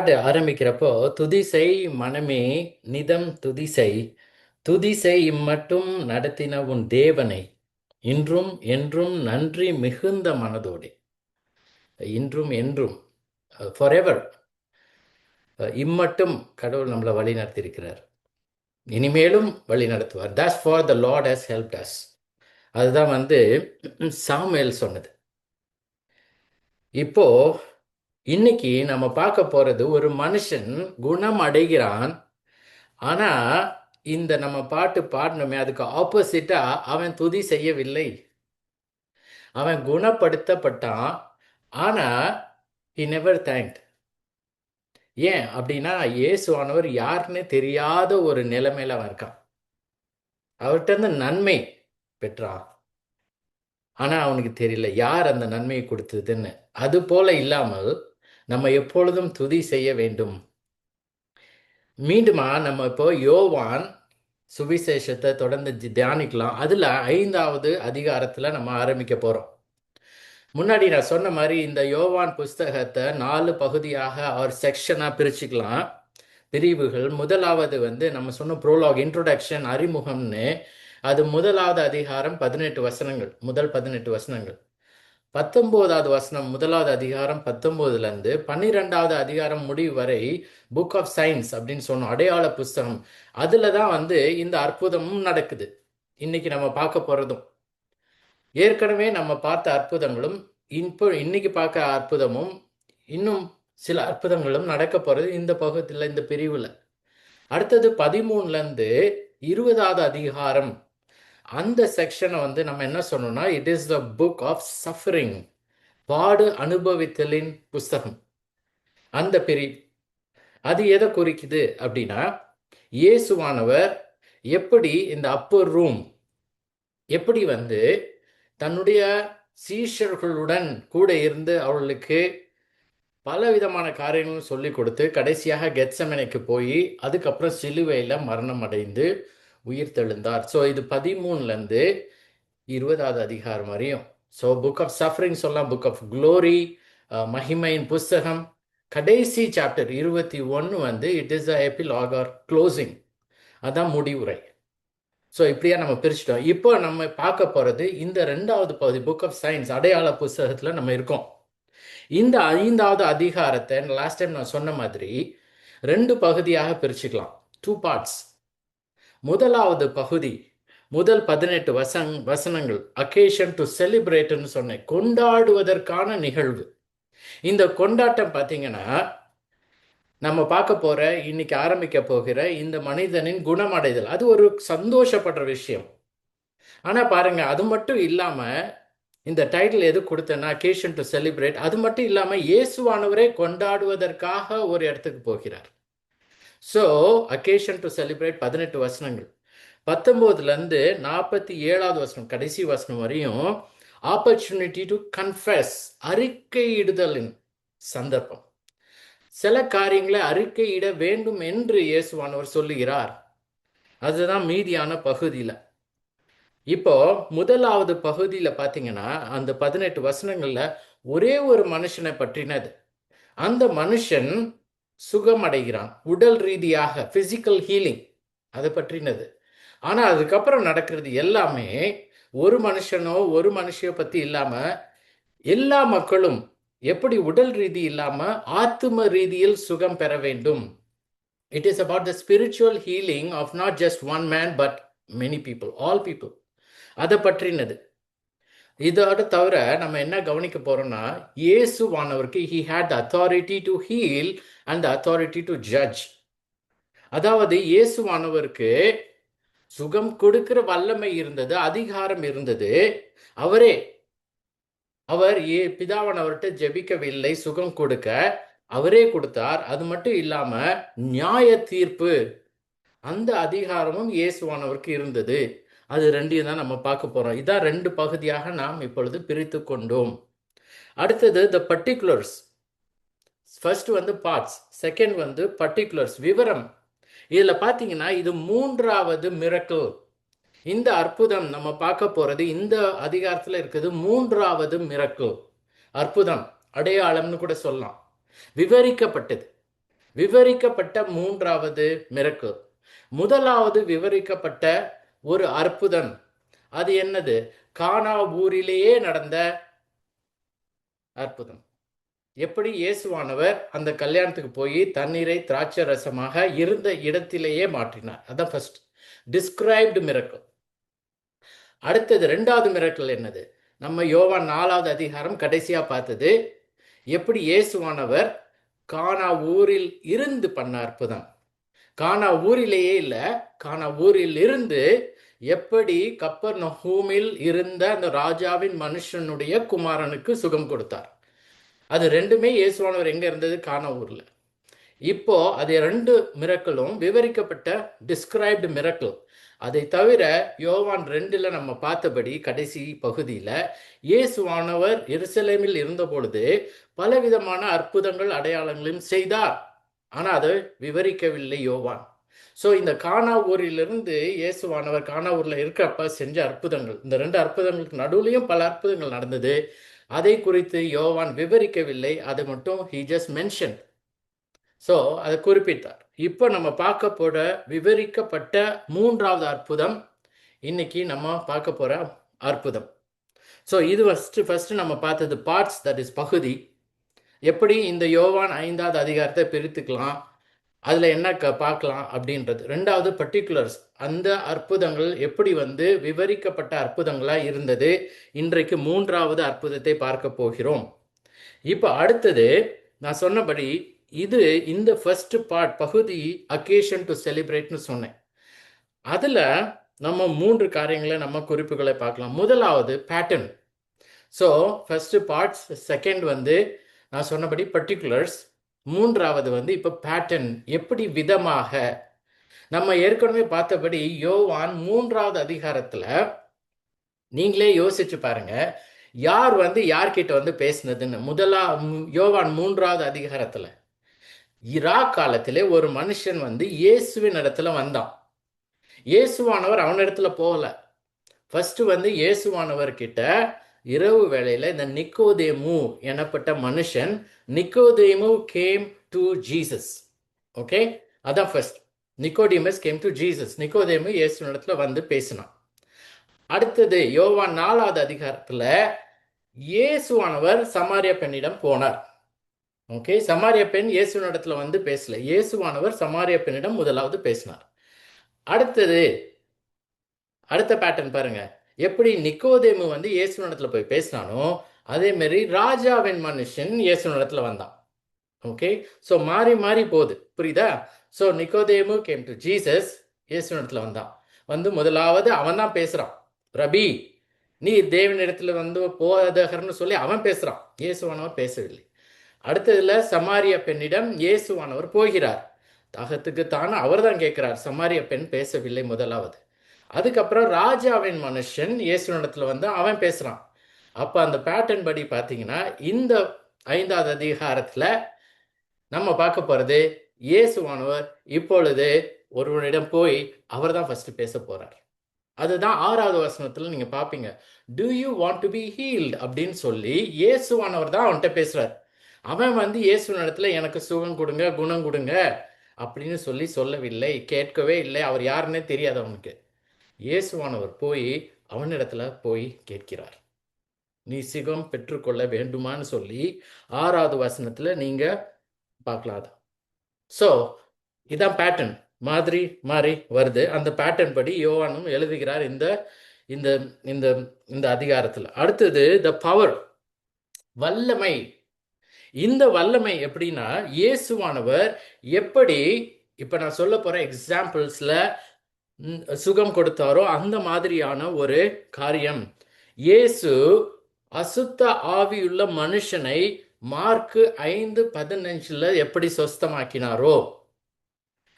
பாட்டு ஆரம்பிக்கிறப்போ துதிசை மனமே நிதம் துதிசை துதிசை இம்மட்டும் நடத்தின உன் தேவனை இன்றும் என்றும் நன்றி மிகுந்த மனதோடு இன்றும் என்றும் ஃபாரெவர் இம்மட்டும் கடவுள் நம்மளை வழி நடத்தியிருக்கிறார். இனிமேலும் வழி நடத்துவார். Thus far the Lord has helped us. அதுதான் சாமுவேல் சொன்னது. இப்போ இன்னைக்கு நம்ம பார்க்க போறது ஒரு மனுஷன் குணம் அடைகிறான். ஆனா இந்த நம்ம பாட்டு பாடணுமே அதுக்கு ஆப்போசிட்டா அவன் துதி செய்யவில்லை. அவன் குணப்படுத்தப்பட்டான். ஆனா he never thanked. ஏன் அப்படின்னா இயேசுவானவர் யாருன்னு தெரியாத ஒரு நிலைமையில அவன் இருக்கான். அவர்கிட்ட இருந்து நன்மை பெற்றான். ஆனா அவனுக்கு தெரியல யார் அந்த நன்மையை கொடுத்ததுன்னு. அது போல இல்லாமல் நம்ம எப்பொழுதும் துதி செய்ய வேண்டும். மீண்டுமா நம்ம இப்போ யோவான் சுவிசேஷத்தை தொடர்ந்து தியானிக்கலாம். அதுல 5வது அதிகாரத்துல நம்ம ஆரம்பிக்க போறோம். முன்னாடி நான் சொன்ன மாதிரி இந்த யோவான் புஸ்தகத்தை 4 பகுதியாக ஒரு செக்ஷனா பிரிச்சுக்கலாம், பிரிவுகள். முதலாவது நம்ம சொன்ன ப்ரோலாக், இன்ட்ரோடக்ஷன், அறிமுகம்னு. அது 1வது அதிகாரம் 18 வசனங்கள், முதல் 18 வசனங்கள். 19வது வசனம் 1வது அதிகாரம் 19லேருந்து 12வது அதிகாரம் முடிவு வரை புக் ஆஃப் சயின்ஸ் அப்படின்னு சொன்னோம், அடையாள புஸ்தகம். அதுல தான் இந்த அற்புதமும் நடக்குது. இன்னைக்கு நம்ம பார்க்க போறதும் ஏற்கனவே நம்ம பார்த்த அற்புதங்களும் இன்னைக்கு பார்க்க அற்புதமும் இன்னும் சில அற்புதங்களும் நடக்க போறது இந்த பகுதியில், இந்த பிரிவுல. அடுத்தது 13லேருந்து 20வது அதிகாரம், அந்த செக்ஷனை நம்ம என்ன சொன்னோம்னா it is the book of suffering, பாடு அனுபவித்தலின் புஸ்தகம். அந்த பிரிவு அது எதை குறிக்குது அப்படின்னா இயேசுவானவர் எப்படி இந்த அப்பர் ரூம் எப்படி தன்னுடைய சீஷர்களுடன் கூட இருந்து அவர்களுக்கு பல விதமான காரியங்களும் சொல்லி கொடுத்து கடைசியாக கெத்செமனேக்கு போய் அதுக்கப்புறம் சிலுவையில் மரணம் அடைந்து உயிர் தெழுந்தார். ஸோ இது 13லேருந்து 20வது அதிகாரம் வரையும். ஸோ புக் ஆஃப் சஃபரிங் சொல்லலாம், புக் ஆஃப் க்ளோரி, மகிமையின் புஸ்தகம். கடைசி chapter 21 it is a epilogue R closing, அதான் முடிவுரை. ஸோ இப்படியா நம்ம பிரிச்சுட்டோம். இப்போ நம்ம பார்க்க போறது இந்த 2வது பகுதி, புக் ஆஃப் சயின்ஸ், அடையாள புஸ்தகத்துல நம்ம இருக்கோம். இந்த 5வது அதிகாரத்தை லாஸ்ட் டைம் நான் சொன்ன மாதிரி 2 பகுதியாக பிரிச்சுக்கலாம், 2 பார்ட்ஸ். முதலாவது பகுதி, முதல் 18 வசனங்கள் அக்கேஷன் டு செலிப்ரேட்னு சொன்னேன், கொண்டாடுவதற்கான நிகழ்வு. இந்த கொண்டாட்டம் பார்த்தீங்கன்னா நம்ம பார்க்க போற, இன்னைக்கு ஆரம்பிக்க போகிற இந்த மனிதனின் குணமடைதல், அது ஒரு சந்தோஷப்படுற விஷயம். ஆனா பாருங்க, அது மட்டும் இல்லாம இந்த டைட்டில் எது கொடுத்தேன்னா அக்கேஷன் டு செலிப்ரேட், அது மட்டும் இல்லாம இயேசுவானவரே கொண்டாடுவதற்காக ஒரு இடத்துக்கு போகிறார். ஸோ அக்கேஷன் டு செலிப்ரேட் 18 வசனங்கள். 19லேருந்து 47வது வசனம் கடைசி வசனம் வரையும் ஆப்பர்ச்சுனிட்டி டு கன்ஃபெஸ், அறிக்கையிடுதலின் சந்தர்ப்பம். சில காரியங்களை அறிக்கையிட வேண்டும் என்று இயேசுவானவர் சொல்லுகிறார். அதுதான் மீதியான பகுதியில். இப்போ முதலாவது பகுதியில் பார்த்தீங்கன்னா அந்த 18 வசனங்கள்ல ஒரே ஒரு மனுஷனை பற்றினது. அந்த மனுஷன் சுகமடைகிறான் உடல் ரீதியாக, பிசிக்கல் ஹீலிங், அதை பற்றினது. ஆனா அதுக்கப்புறம் நடக்கிறது எல்லாமே ஒரு மனுஷனோ ஒரு மனுஷியோ பத்தி இல்லாம எல்லா மக்களும் எப்படி உடல் ரீதி இல்லாம ஆத்தும ரீதியில் சுகம் பெற வேண்டும். It is about the spiritual healing of not just one man but many people, all people. அதை பற்றினது. இதோட தவிர நம்ம என்ன கவனிக்க போறோம்னா இயேசுவானவருக்கு he had the authority to heal and the authority to judge. அதாவது இயேசுவானவருக்கு சுகம் கொடுக்கிற வல்லமை இருந்தது, அதிகாரம் இருந்தது. அவர் பிதாவானவர்கிட்ட ஜெபிக்கவில்லை சுகம் கொடுக்க, அவரே கொடுத்தார். அது மட்டும் இல்லாம நியாய தீர்ப்பு, அந்த அதிகாரமும் இயேசுவானவருக்கு இருந்தது. அது ரெண்டையும் தான் நம்ம பார்க்க போறோம். இதான் 2 பகுதியாக நாம் இப்பொழுது பிரித்து கொண்டோம். அடுத்தது the particulars. First parts, second particulars, விவரம். இதுல பாத்தீங்கன்னா இது 3வது மிரக்கிள். இந்த அற்புதம் நம்ம பார்க்க போறது இந்த அதிகாரத்துல இருக்குது 3வது மிரக்கிள், அற்புதம், அடையாளம்னு கூட சொல்லலாம், விவரிக்கப்பட்டது. விவரிக்கப்பட்ட மூன்றாவது மிரக்கல். முதலாவது விவரிக்கப்பட்ட ஒரு அற்புதம் அது என்னது? கானா ஊரிலேயே நடந்த அற்புதம். எப்படி இயேசுவானவர் அந்த கல்யாணத்துக்கு போய் தண்ணீரை திராட்சை ரசமாக இருந்த இடத்திலேயே மாற்றினார். அதான் ஃபர்ஸ்ட் டிஸ்கிரைப்டு மிரக்கல். அடுத்தது ரெண்டாவது மிரக்கல் என்னது? நம்ம யோவான் 4வது அதிகாரம் கடைசியா பார்த்தது. எப்படி இயேசுவானவர் கானா ஊரில் இருந்து பண்ண அற்புதம். கானா ஊரிலேயே இல்ல, கானா ஊரில் இருந்து எப்படி கப்பர்நகூமில் இருந்த அந்த ராஜாவின் மனுஷனுடைய குமாரனுக்கு சுகம் கொடுத்தார். அது ரெண்டுமே இயேசுவானவர் எங்க இருந்தது? கானா ஊர்ல. இப்போ அது ரெண்டு மிரக்கலும் விவரிக்கப்பட்ட டிஸ்கிரைப்டு மிரக்கல். அதை தவிர யோவான் 2ல் நம்ம பார்த்தபடி கடைசி பகுதியில் இயேசுவானவர் எருசலேமில் இருந்த பொழுது பலவிதமான அற்புதங்கள் அடையாளங்களையும் செய்தார். ஆனால் அதை விவரிக்கவில்லை யோவான். ஸோ இந்த கானா ஊரிலிருந்து இயேசுவானவர் கானா ஊரில் இருக்கிறப்ப செஞ்ச அற்புதங்கள், இந்த ரெண்டு அற்புதங்களுக்கு நடுவுலையும் பல அற்புதங்கள் நடந்தது. அதை குறித்து யோவான் விவரிக்கவில்லை, அதை மட்டும் he just mentioned. ஸோ அதை குறிப்பிட்டார். இப்போ நம்ம பார்க்க போற விவரிக்கப்பட்ட மூன்றாவது அற்புதம் இன்னைக்கு நம்ம பார்க்க போற அற்புதம். ஸோ இது ஃபர்ஸ்ட் நம்ம பார்த்தது பார்ட்ஸ், தட் இஸ் பகுதி. எப்படி இந்த யோவான் 5வது அதிகாரத்தை பிரித்துக்கலாம், அதில் என்ன பார்க்கலாம் அப்படின்றது. ரெண்டாவது பர்டிகுலர்ஸ், அந்த அற்புதங்கள் எப்படி விவரிக்கப்பட்ட அற்புதங்களாக இருந்தது. இன்றைக்கு மூன்றாவது அற்புதத்தை பார்க்க போகிறோம். இப்போ அடுத்தது நான் சொன்னபடி இது இந்த ஃபர்ஸ்ட் பார்ட் பகுதி அக்கேஷன் டு செலிப்ரேட்னு சொன்னேன். அதில் நம்ம 3 காரியங்களை நம்ம குறிப்புகளை பார்க்கலாம். முதலாவது pattern. So first parts, second நான் சொன்னபடி பர்டிகுலர்ஸ், மூன்றாவது இப்போ பேட்டர்ன், எப்படி விதமாக. நம்ம ஏற்கனவே பார்த்தபடி யோவான் 3வது அதிகாரத்தில் நீங்களே யோசிச்சு பாருங்க, யார் யார்கிட்ட பேசினதுன்னு. யோவான் 3வது அதிகாரத்தில் இரா காலத்திலே ஒரு மனுஷன் இயேசுவின் இடத்துல வந்தான். இயேசுவானவர் அவனிடத்துல போகல. ஃபர்ஸ்ட் இயேசுவானவர் கிட்ட இரவு வேளையில இந்த நிக்கோதேமு எனப்பட்ட மனுஷன், நிக்கோதேமு கேம் டு ஜீசஸ். ஓகே, அதான் first. Nicodemus came to Jesus. நிக்கோதேமு இயேசுவின் இடத்துல பேசினான். அடுத்தது யோவான் 4வது அதிகாரத்துல இயேசுவானவர் சமாரிய பெண்ணிடம் போனார். ஓகே, சமாரிய பெண் இயேசுவின் இடத்துல பேசல, இயேசுவானவர் சமாரிய பெண்ணிடம் முதலாவது பேசினார். அடுத்த பேட்டர்ன் பாருங்க, எப்படி நிக்கோதேமு இயேசுவின் இடத்துல போய் பேசினானோ அதே மாதிரி ராஜாவின் மனுஷன் இயேசுவின் இடத்துல வந்தான். ஓகே, ஸோ மாறி மாறி போகுது, புரியுதா? ஸோ நிக்கோதேமு கேம் டு ஜீசஸ், இயேசுவின் இடத்துல வந்தான். முதலாவது அவன் தான் பேசுறான். ரபி, நீ தேவனிடத்துல போதகர்னு சொல்லி அவன் பேசுறான், இயேசுவானவர் பேசவில்லை. அடுத்ததுல சமாரிய பெண்ணிடம் இயேசுவானவர் போகிறார். தாகத்துக்கு தானே அவர் தான் கேட்கிறார், சமாரிய பெண் பேசவில்லை முதலாவது. அதுக்கப்புறம் ராஜாவின் மனுஷன் இயேசுவிடத்துல அவன் பேசுறான். அப்ப அந்த பேட்டர்ன் படி பார்த்தீங்கன்னா இந்த 5வது அதிகாரத்துல நம்ம பார்க்க போறது, இயேசுவானவர் இப்பொழுது ஒருவனிடம் போய் அவர் தான் ஃபர்ஸ்ட் பேச போறார். அதுதான் 6வது வசனத்துல நீங்க பார்ப்பீங்க. To you want to be healed அப்படின்னு சொல்லி இயேசுவானவர் தான் அவன்கிட்ட பேசுறார். அவன் இயேசுவின் இடத்துல எனக்கு சுகம் கொடுங்க, குணம் கொடுங்க அப்படின்னு சொல்லவில்லை, கேட்கவே இல்லை. அவர் யாருன்னே தெரியாது அவனுக்கு. இயேசுவானவர் போய் அவனிடத்துல போய் கேட்கிறார், நீ சுகம் பெற்றுக்கொள்ள வேண்டுமான்னு சொல்லி 6வது வசனத்துல நீங்க பார்க்கலாம். ஸோ இதான் பேட்டர்ன், மாதிரி மாறி வருது. அந்த பேட்டர்ன் படி யோவானும் எழுதுகிறார் இந்த இந்த இந்த இந்த அதிகாரத்தில். அடுத்தது த பவர், வல்லமை. இந்த வல்லமை எப்படின்னா, இயேசுவானவர் எப்படி இப்ப நான் சொல்ல போற எக்ஸாம்பிள்ஸ்ல சுகம் கொடுத்தாரோ அந்த மாதிரியான ஒரு காரியம். இயேசு அசுத்த ஆவியுள்ள மனுஷனை மார்க்கு 5:15 எப்படி சொஸ்தமாக்கினாரோ,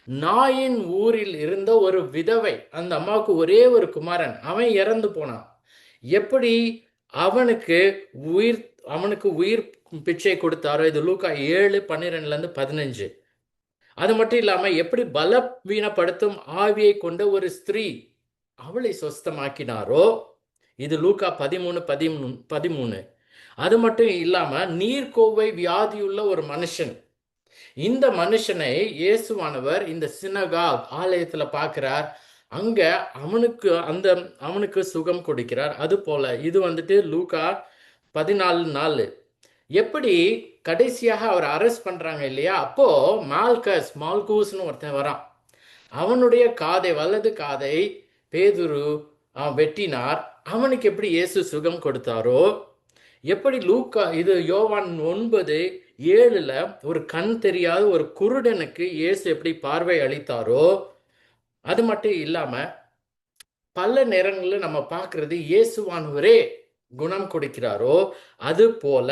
நாயின் ஊரில் இருந்த ஒரு விதவை, அந்த அம்மாவுக்கு ஒரே ஒரு குமாரன், அவன் இறந்து போனான். எப்படி அவனுக்கு உயிர் பிச்சை கொடுத்தாரோ, இது லூக்கா 7:12-15. அது மட்டும் இல்லாம எப்படி பலவீனப்படுத்தும் ஆவியை கொண்ட ஒரு ஸ்திரீ, அவளை சொஸ்தமாக்கினாரோ, இது லூக்கா 13:13. அது மட்டும் இல்லாம நீர்க்கோவை வியாதியுள்ள ஒரு மனுஷன், இந்த மனுஷனை இயேசுவானவர் இந்த சினகாக் ஆலயத்துல பார்க்கிறார். அங்க அவனுக்கு சுகம் கொடுக்கிறார். அது போல இது வந்துட்டு லூக்கா 14:4. எப்படி கடைசியாக அவர் அரெஸ்ட் பண்றாங்க இல்லையா, அப்போ மால்கூஸ்னு ஒருத்தன் வரான். அவனுடைய வலது காதை பேதுரு வெட்டினார். அவனுக்கு எப்படி இயேசு சுகம் கொடுத்தாரோ, எப்படி லூக்கா இது யோவான் 9:7 ஒரு கண் தெரியாத ஒரு குருடனுக்கு இயேசு எப்படி பார்வை அளித்தாரோ, அது மட்டும் இல்லாம பல நேரங்களில் நம்ம பார்க்கறது இயேசுவானவரே குணம் கொடுக்கிறாரோ, அது போல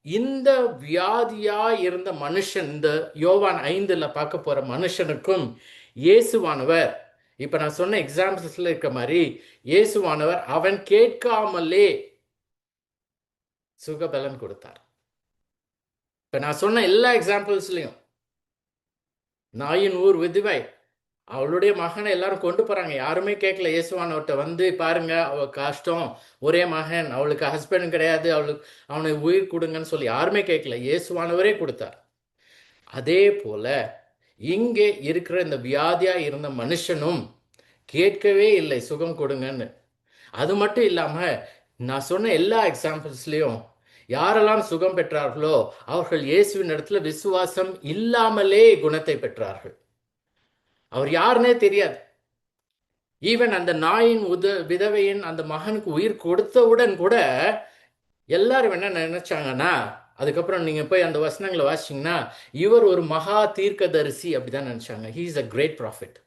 இந்த வியாதியா இருந்த மனுஷன், இந்த யோவான் 5 பார்க்க போற மனுஷனுக்கும் இயேசுவானவர், இப்ப நான் சொன்ன எக்ஸாம்பிள்ஸ்ல இருக்க மாதிரி இயேசுவானவர் அவன் கேட்காமலே சுகபலன் கொடுத்தார். இப்ப நான் சொன்ன எல்லா எக்ஸாம்பிள்ஸ்லயும் நாயின் ஊர் விதவை, அவளுடைய மகனை எல்லாரும் கொண்டு போறாங்க, யாருமே கேட்கல. இயேசுவானவர்கிட்ட வந்து பாருங்க, அவ கஷ்டம், ஒரே மகன், அவளுக்கு ஹஸ்பண்ட் கிடையாது, அவனை உயிர் கொடுங்கன்னு சொல்லி யாருமே கேட்கல, இயேசுவானவரே கொடுத்தார். அதே போல இங்கே இருக்கிற இந்த வியாதியா இருந்த மனுஷனும் கேட்கவே இல்லை சுகம் கொடுங்கன்னு. அது மட்டும் இல்லாம நான் சொன்ன எல்லா எக்ஸாம்பிள்ஸ்லயும் யாரெல்லாம் சுகம் பெற்றார்களோ அவர்கள் இயேசுவின் இடத்துல விசுவாசம் இல்லாமலே குணத்தை பெற்றார்கள். அவர் யாருன்னே தெரியாது. ஈவன் அந்த நாயின் விதவையின் அந்த மகனுக்கு உயிர் கொடுத்தவுடன் கூட எல்லாரும் என்ன நினைச்சாங்கன்னா, அதுக்கப்புறம் நீங்க போய் அந்த வசனங்களை வாசிச்சீங்கன்னா, இவர் ஒரு மகா தீர்க்கதரிசி அப்படிதான் நினைச்சாங்க. He is a great prophet.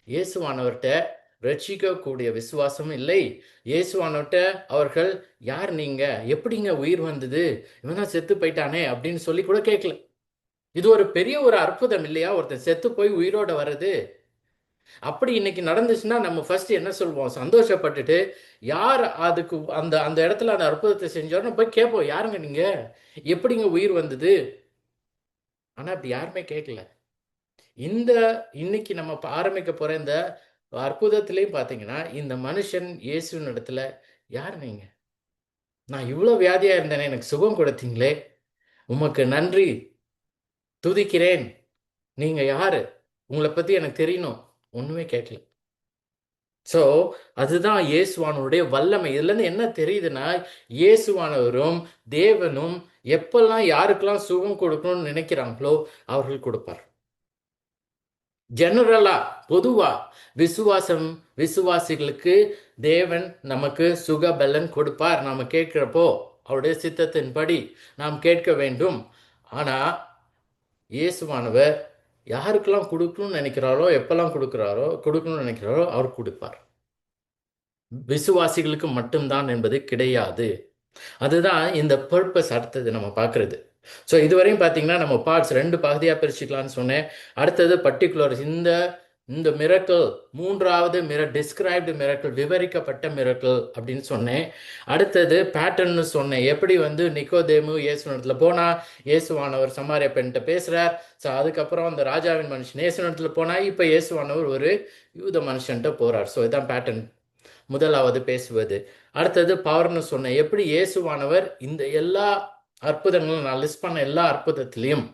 இயேசுவானவர்கிட்ட ரட்சிக்கக்கூடிய விசுவாசம் இல்லை. இயேசுவானவர்கிட்ட அவர்கள் யார் நீங்க, எப்படிங்க உயிர் வந்தது, இவன் தான் செத்து போயிட்டானே அப்படின்னு சொல்லி கூட கேட்கல. இது ஒரு பெரிய ஒரு அற்புதம் இல்லையா, ஒருத்தன் செத்து போய் உயிரோட வர்றது. அப்படி இன்னைக்கு நடந்துச்சுன்னா நம்ம ஃபர்ஸ்ட் என்ன சொல்வோம், சந்தோஷப்பட்டுட்டு யார் அதுக்கு அந்த அந்த இடத்துல அந்த அற்புதத்தை செஞ்சோன்னு போய் கேட்போம், யாருங்க நீங்க, எப்படிங்க உயிர் வந்தது. ஆனா அப்படி யாருமே கேட்கல. இந்த இன்னைக்கு நம்ம ஆரம்பிக்க போற இந்த அற்புதத்திலையும் பார்த்தீங்கன்னா, இந்த மனுஷன் இயேசுவின் இடத்துல, யார் நீங்க, நான் இவ்வளவு வியாதியா இருந்தேனே, எனக்கு சுகம் கொடுத்தீங்களே, உமக்கு நன்றி, துதிக்கிறேன், நீங்க யாரு, உங்களை பத்தி எனக்கு தெரியணும், ஒண்ணுமே கேட்கல. ஸோ அதுதான் இயேசுவானவருடைய வல்லமை. இதுல இருந்து என்ன தெரியுதுன்னா, இயேசுவானவரும் தேவனும் எப்பெல்லாம் யாருக்கெல்லாம் சுகம் கொடுக்கணும்னு நினைக்கிறாங்களோ அவர்கள் கொடுப்பார். ஜெனரலா பொதுவா விசுவாசிகளுக்கு தேவன் நமக்கு சுகபலன் கொடுப்பார். நாம கேட்கிறப்போ அவருடைய சித்தத்தின்படி நாம் கேட்க வேண்டும். ஆனா இயேசுவானவர் யாருக்கெல்லாம் கொடுக்கணும்னு நினைக்கிறாரோ, எப்பெல்லாம் கொடுக்கணும்னு நினைக்கிறாரோ அவர் கொடுப்பார். விசுவாசிகளுக்கு மட்டும்தான் என்பது கிடையாது. அதுதான் இந்த பர்பஸ் அடுத்தது நம்ம பார்க்கறது. ஸோ இதுவரையும் பார்த்தீங்கன்னா நம்ம பார்ட்ஸ் 2 பகுதியாக பிரிச்சுக்கலாம்னு சொன்னேன். அடுத்தது பர்டிகுலர் இந்த மிரக்கல், மூன்றாவது டிஸ்கிரைப்டு மிரக்கல், விவரிக்கப்பட்ட மிரக்கல் அப்படின்னு சொன்னேன். அடுத்தது பேட்டர்ன்னு சொன்னேன். எப்படி நிக்கோதேமு இயேசுனிடத்தில் போனால் இயேசுவானவர் சமாரிய பெண்கிட்ட பேசுகிறார். ஸோ அதுக்கப்புறம் அந்த ராஜாவின் மனுஷன் இயேசுனிடத்தில் போனால் இப்போ இயேசுவானவர் ஒரு யூத மனுஷன்ட்ட போகிறார். ஸோ இதுதான் பேட்டர்ன், முதலாவது பேசுவது. அடுத்தது பவர்னு சொன்னேன். எப்படி இயேசுவானவர் இந்த எல்லா அற்புதங்களும், நான் லிஸ்ட் பண்ண எல்லா அற்புதத்திலையும்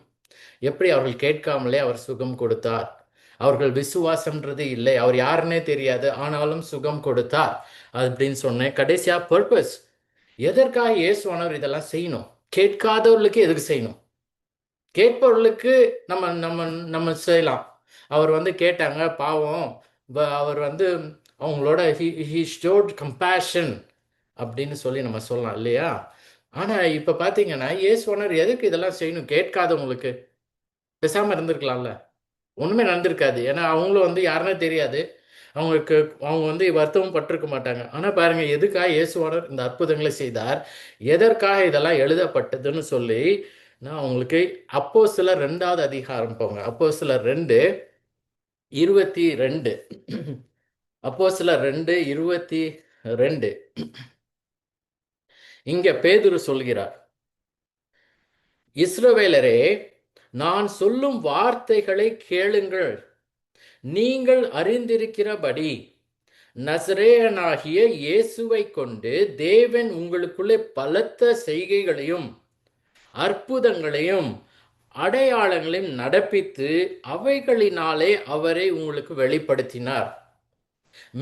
எப்படி அவர்கள் கேட்காமலே அவர் சுகம் கொடுத்தார். அவர்கள் விசுவாசம்ன்றது இல்லை, அவர் யாருன்னே தெரியாது, ஆனாலும் சுகம் கொடுத்தார் அப்படின்னு சொன்னேன். கடைசியா பர்பஸ், எதற்காக இயேசுவானவர் இதெல்லாம் செய்யணும், கேட்காதவர்களுக்கு எதுக்கு செய்யணும், கேட்பவர்களுக்கு நம்ம நம்ம நம்ம செய்யலாம். அவர் கேட்டாங்க, பாவம், அவர் அவங்களோட he showed compassion அப்படின்னு சொல்லி நம்ம சொல்லலாம் இல்லையா. ஆனா இப்ப பாத்தீங்கன்னா இயேசுவானவர் எதுக்கு இதெல்லாம் செய்யணும், கேட்காதவங்களுக்கு பேசாம இருந்திருக்கலாம்ல, ஒண்ணுமே நடந்திருக்காது. ஏன்னா அவங்களும் யாருன்னே தெரியாது, அவங்களுக்கு அவங்க வருத்தமும் பட்டிருக்க மாட்டாங்க. ஆனா பாருங்க, எதுக்காக இயேசுவானவர் இந்த அற்புதங்களை செய்தார், எதற்காக இதெல்லாம் எழுதப்பட்டதுன்னு சொல்லி நான் உங்களுக்கு அப்போஸ்தலர் 2வது அதிகாரம் போங்க. அப்போஸ்தலர் 2:22. அப்போஸ்தலர் 2:22. இங்க பேதுரு சொல்கிறார், இஸ்ரவேலரே, நான் சொல்லும் வார்த்தைகளை கேளுங்கள். நீங்கள் அறிந்திருக்கிறபடி நசரேயனாகிய இயேசுவை கொண்டு தேவன் உங்களுக்குள்ளே பலத்த செய்கைகளையும் அற்புதங்களையும் அடையாளங்களையும் நடப்பித்து அவைகளினாலே அவரை உங்களுக்கு வெளிப்படுத்தினார்.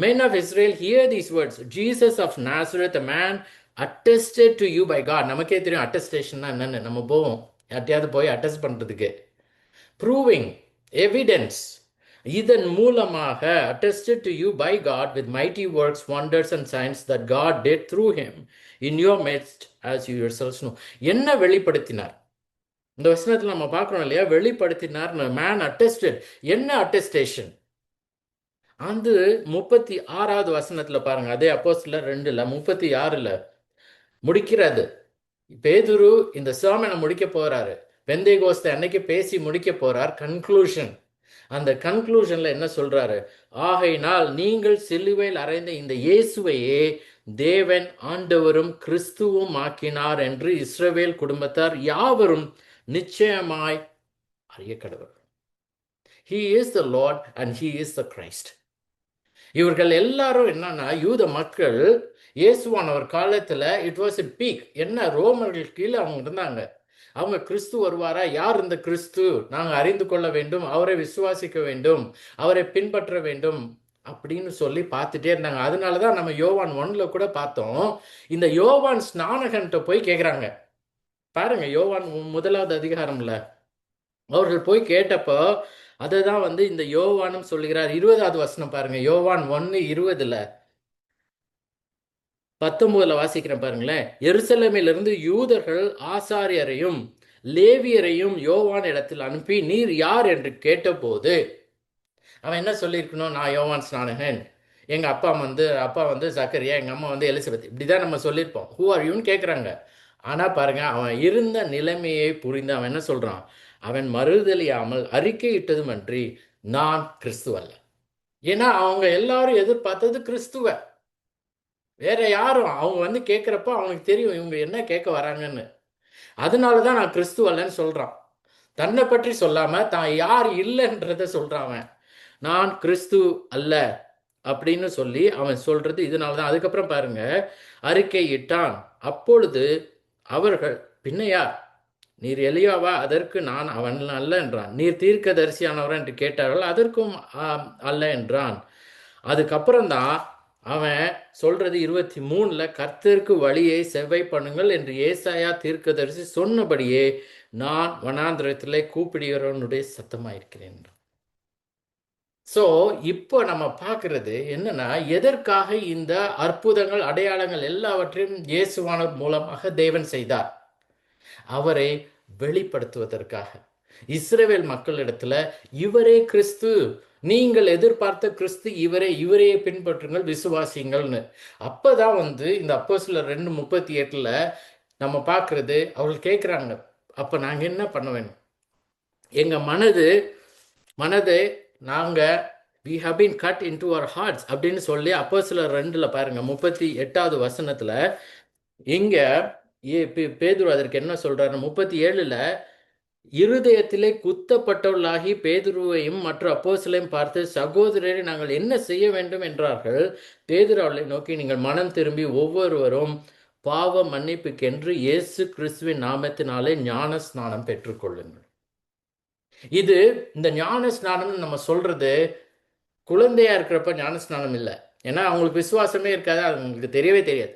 Men of Israel, hear these words. Jesus of Nazareth, a man attested to you by God. நமக்கே தெரியும் அட்டஸ்டேஷன்னா என்னன்னு. நம்ம போவோம் யார்ட்டையாவது போய் அட்டஸ்ட் பண்ணுறதுக்கு. ப்ரூவிங், எவிடன்ஸ், இதன் மூலமாக attested to you by God with mighty works, wonders and signs that God did through him in your midst, as you yourselves know. என்ன வெளிப்படுத்தினார்? இந்த வசனத்தில் நம்ம பார்க்குறோம் இல்லையா, வெளிப்படுத்தினார். Man attested. என்ன அட்டஸ்டேஷன்? அந்த 36வது வசனத்தில் பாருங்க, அதே அப்போஸ்தலர் 2ல் 36ல் முடிக்கிறது. பேதுரு இந்த சர்மனை முடிக்க போறாரு. பெந்தேகோஸ்தே அன்னைக்கு பேசி முடிக்க போறார். கன்க்ளூஷன். அந்த கன்க்ளூஷன்ல என்ன சொல்றாரு? ஆகையினால் நீங்கள் சிலுவையில் அறைந்த இந்த இயேசுவையே தேவன் ஆண்டவரும் கிறிஸ்துவும் ஆக்கினார் என்று இஸ்ரவேல் குடும்பத்தார் யாவரும் நிச்சயமாய் அறிய கடவர். He is the Lord and he is the Christ. இவர்கள் எல்லாரும் என்னன்னா, யூத மக்கள் இயேசுவானவர் காலத்துல இட் வாஸ் எ பீக். என்ன, ரோமர்கள் கீழே அவங்க இருந்தாங்க. அவங்க கிறிஸ்து வருவாரா, யார் இந்த கிறிஸ்து, நாங்கள் அறிந்து கொள்ள வேண்டும், அவரை விசுவாசிக்க வேண்டும், அவரை பின்பற்ற வேண்டும் அப்படின்னு சொல்லி பார்த்துட்டே இருந்தாங்க. அதனால தான் நம்ம யோவான் 1ல் கூட பார்த்தோம். இந்த யோவான் ஸ்நானகன்ட்ட போய் கேட்குறாங்க பாருங்க, யோவான் 1வது அதிகாரம்ல அவர்கள் போய் கேட்டப்போ அதை தான் இந்த யோவானும் சொல்லுகிறார். 20வது வசனம் பாருங்க, யோவான் 1:20 19 வாசிக்கிறேன் பாருங்களேன். எருசலேமிலிருந்து யூதர்கள் ஆசாரியரையும் லேவியரையும் யோவான் இடத்தில் அனுப்பி நீர் யார் என்று கேட்டபோது அவன் என்ன சொல்லியிருக்கணும்? நான் யோவான் ஸ்நானகன், எங்க அப்பா வந்து சக்கரியா, எங்க அம்மா எலிசபெத், இப்படிதான் நம்ம சொல்லியிருப்போம். ஹூ ஆர் யூன்னு கேட்குறாங்க. ஆனா பாருங்க, அவன் இருந்த நிலைமையை புரிந்து அவன் என்ன சொல்றான்? அவன் மறுதலியாமல் அறிக்கையிட்டதுமன்றி நான் கிறிஸ்துவ அல்ல. ஏன்னா அவங்க எல்லாரும் எதிர்பார்த்தது கிறிஸ்துவ, வேற யாரும். அவங்க கேட்குறப்ப அவனுக்கு தெரியும் இவங்க என்ன கேட்க வராங்கன்னு. அதனாலதான் நான் கிறிஸ்துவ அல்லன்னு சொல்றான். தன்னை பற்றி சொல்லாம தான் யார் இல்லைன்றத சொல்றான். அவன் நான் கிறிஸ்து அல்ல அப்படின்னு சொல்லி அவன் சொல்றது இதனாலதான். அதுக்கப்புறம் பாருங்க, அறிக்கை இட்டான். அப்பொழுது அவர்கள், பின்னையார், நீர் எலியாவா? அதற்கு நான் அவன் அல்ல என்றான். நீர் தீர்க்க தரிசியானவரா என்று கேட்டார்கள். அதற்கும் அல்ல என்றான். அதுக்கப்புறம் தான் அவன் சொல்றது 23ல் கர்த்தருக்கு வழியை செவ்வை பண்ணுங்கள் என்று ஏசாயா தீர்க்கதரிசி சொன்னபடியே நான் வனாந்திரத்திலே கூப்பிடுகிறவனுடைய சத்தமாயிருக்கிறேன். ஸோ இப்போ நம்ம பார்க்கறது என்னன்னா, எதற்காக இந்த அற்புதங்கள் அடையாளங்கள் எல்லாவற்றையும் இயேசுவானவர் மூலமாக தேவன் செய்தார்? அவரை வெளிப்படுத்துவதற்காக. இஸ்ரவேல் மக்களிடத்துல இவரே கிறிஸ்து, நீங்கள் எதிர்பார்த்த கிறிஸ்து இவரே, இவரையே பின்பற்றுங்கள், விசுவாசிங்கள்னு. அப்பதான் இந்த அப்போஸ்தலர் 2:38 நம்ம பார்க்கறது. அவர்கள் கேட்குறாங்க, அப்ப நாங்க என்ன பண்ண வேணும்? எங்க மனதை நாங்க we have been cut into our hearts அப்படின்னு சொல்லி அப்போஸ்தலர் 2ல் பாருங்க 38வது வசனத்துல இங்க பேதுரு அதற்கு என்ன சொல்றாரு? 37ல் இருதயத்திலே குத்தப்பட்டவர்களாகி பேதுருவையும் மற்ற அப்போஸ்தலரையும் பார்த்து, சகோதரரை நாங்கள் என்ன செய்ய வேண்டும் என்றார்கள். பேதுரு அவர்களை நோக்கி, நீங்கள் மனம் திரும்பி ஒவ்வொருவரும் பாவ மன்னிப்புக்கென்று இயேசு கிறிஸ்துவின் நாமத்தினாலே ஞான ஸ்நானம் பெற்றுக்கொள்ளுங்கள். இது இந்த ஞான ஸ்நானம் நம்ம சொல்றது குழந்தையா இருக்கிறப்ப ஞான ஸ்நானம் இல்லை. ஏன்னா அவங்களுக்கு விசுவாசமே இருக்காது, அவங்களுக்கு தெரியவே தெரியாது.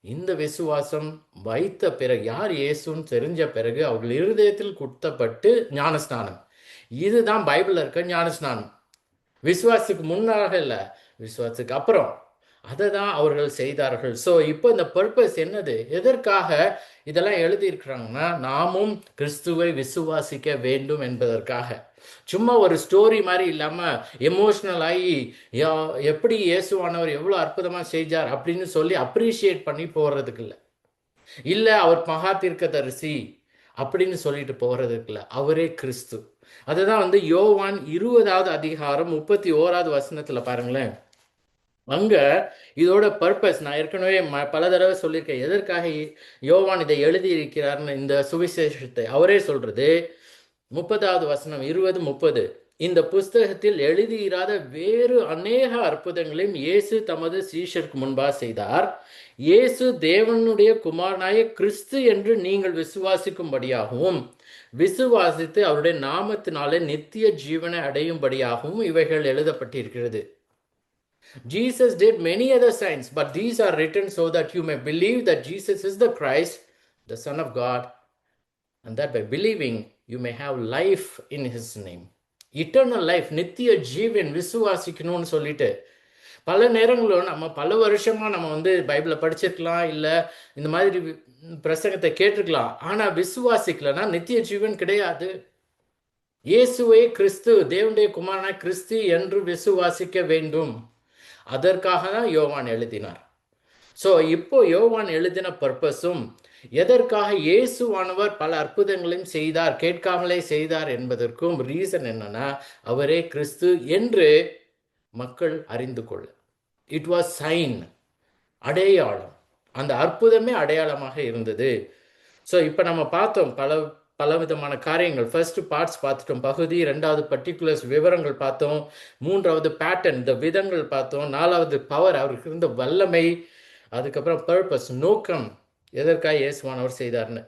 இந்த விசுவாசம் வைத்த பிறகு, யார் இயேசுன்னு தெரிஞ்ச பிறகு அவர்கள் இருதயத்தில் குத்தப்பட்டு ஞானஸ்நானம். இதுதான் பைபிள்ல இருக்க ஞானஸ்நானம். விசுவாசத்துக்கு முன்னாக இல்லை, விசுவாசத்துக்கு அப்புறம். அதை தான் அவர்கள் செய்தார்கள். ஸோ இப்போ இந்த பர்பஸ் என்னது, எதற்காக இதெல்லாம் எழுதியிருக்கிறாங்கன்னா, நாமும் கிறிஸ்துவை விசுவாசிக்க வேண்டும் என்பதற்காக. சும்மா ஒரு ஸ்டோரி மாதிரி இல்லாமல் எமோஷ்னல் ஆகி எப்படி இயேசுவானவர் எவ்வளோ அற்புதமாக செஞ்சார் அப்படின்னு சொல்லி அப்ரிஷியேட் பண்ணி போகிறதுக்கு இல்லை அவர் மகா தீர்க்கதரிசி அப்படின்னு சொல்லிட்டு போகிறதுக்கு இல்லை, அவரே கிறிஸ்து. அதுதான் யோவான் 20வது அதிகாரம் 31வது வசனத்தில் பாருங்களேன். அங்க இதோட பர்பஸ் நான் ஏற்கனவே பல தடவை சொல்லியிருக்கேன். எதற்காக யோவான் இதை எழுதி இருக்கிறார்னு இந்த சுவிசேஷத்தை அவரே சொல்றது. 30வது வசனம் 20-30, இந்த புஸ்தகத்தில் எழுதியிராத வேறு அநேக அற்புதங்களையும் இயேசு தமது சீஷருக்கு முன்பாக செய்தார். இயேசு தேவனுடைய குமாரனாய கிறிஸ்து என்று நீங்கள் விசுவாசிக்கும்படியாகவும் விசுவாசித்து அவருடைய நாமத்தினாலே நித்திய ஜீவனை அடையும்படியாகவும் இவைகள் எழுதப்பட்டிருக்கிறது. Jesus did many other signs, but these are written so that you may believe that Jesus is the Christ, the Son of God, and that by believing you may have life in his name. Eternal life, நித்திய ஜீவன் விசுவாசிக்கணும்னு சொல்லிட்டு பல நேரங்களும் நம்ம பல வருஷமாக நம்ம பைபிளை படிச்சிருக்கலாம், இல்லை இந்த மாதிரி பிரசங்கத்தை கேட்டிருக்கலாம். ஆனால் விசுவாசிக்கலன்னா நித்திய ஜீவன் கிடையாது. இயேசுவே கிறிஸ்து, தேவனுடைய குமாரனாய் கிறிஸ்து என்று விசுவாசிக்க வேண்டும். அதற்காக தான் யோவான் எழுதினார். ஸோ இப்போ யோவான் எழுதின பர்பஸும் எதற்காக இயேசுவானவர் பல அற்புதங்களையும் செய்தார், கேட்காமலே செய்தார் என்பதற்கும் ரீசன் என்னன்னா, அவரே கிறிஸ்து என்று மக்கள் அறிந்து கொள்ள. இட் வாஸ் சைன், அடையாளம். அந்த அற்புதமே அடையாளமாக இருந்தது. ஸோ இப்போ நம்ம பார்த்தோம் பலவிதமான காரியங்கள். ஃபர்ஸ்ட் பார்ட்ஸ் பார்த்துட்டோம், பகுதி. ரெண்டாவது பர்டிகுலர்ஸ், விவரங்கள் பார்த்தோம். மூன்றாவது பேட்டர்ன், இந்த விதங்கள் பார்த்தோம். நாலாவது பவர், அவருக்கு இருந்த வல்லமை. அதுக்கப்புறம் பர்பஸ், நோக்கம், எதற்காக இயேசுவானவர் செய்தார்னு.